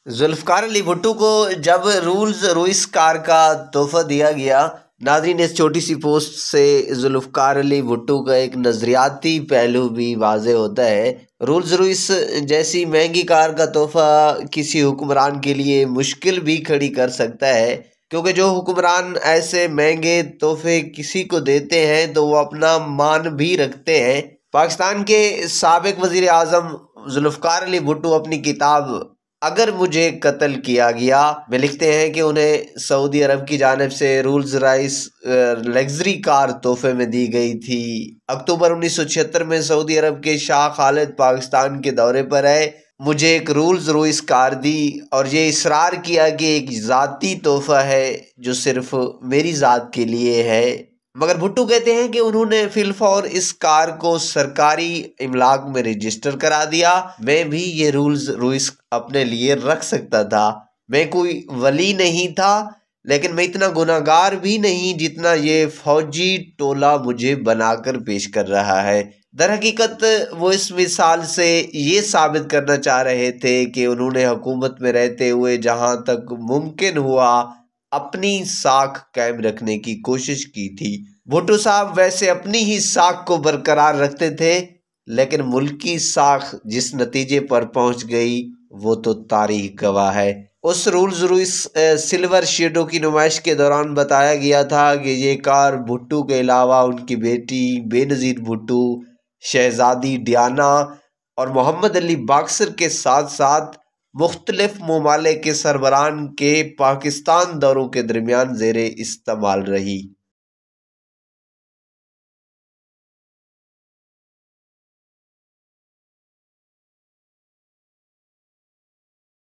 ذوالفقار علی بھٹو کو جب rules Royce کار کا تحفہ دیا گیا، ناظرین اس چھوٹی سی پوسٹ سے ذوالفقار علی بھٹو کا ایک نظریاتی پہلو بھی واضح ہوتا ہے۔ رولز روئس جیسی مہنگی کار کا تحفہ کسی حکمران کے لیے مشکل بھی کھڑی کر سکتا ہے، کیونکہ جو حکمران ایسے مہنگے تحفے کسی کو دیتے ہیں تو وہ اپنا مان بھی رکھتے ہیں۔ پاکستان کے سابق وزیر اعظم ذوالفقار علی بھٹو اپنی کتاب اگر مجھے قتل کیا گیا میں لکھتے ہیں کہ انہیں سعودی عرب کی جانب سے رولز رائس لگژری کار تحفے میں دی گئی تھی۔ اکتوبر 1976 میں سعودی عرب کے شاہ خالد پاکستان کے دورے پر آئے، مجھے ایک رولز روئس کار دی اور یہ اصرار کیا کہ ایک ذاتی تحفہ ہے جو صرف میری ذات کے لیے ہے، مگر بھٹو کہتے ہیں کہ انہوں نے فی الفور اس کار کو سرکاری املاک میں رجسٹر کرا دیا۔ میں بھی یہ رولز روئس اپنے لیے رکھ سکتا تھا، میں کوئی ولی نہیں تھا، لیکن میں اتنا گناہ گار بھی نہیں جتنا یہ فوجی ٹولہ مجھے بنا کر پیش کر رہا ہے۔ در حقیقت وہ اس مثال سے یہ ثابت کرنا چاہ رہے تھے کہ انہوں نے حکومت میں رہتے ہوئے جہاں تک ممکن ہوا اپنی ساکھ قائم رکھنے کی کوشش کی تھی۔ بھٹو صاحب ویسے اپنی ہی ساکھ کو برقرار رکھتے تھے، لیکن ملکی ساکھ جس نتیجے پر پہنچ گئی وہ تو تاریخ گواہ ہے۔ اس رولز روئس سلور شیڈو کی نمائش کے دوران بتایا گیا تھا کہ یہ کار بھٹو کے علاوہ ان کی بیٹی بے نظیر بھٹو، شہزادی ڈیانا اور محمد علی باکسر کے ساتھ ساتھ مختلف ممالک کے سربراہان کے پاکستان دوروں کے درمیان زیر استعمال رہی۔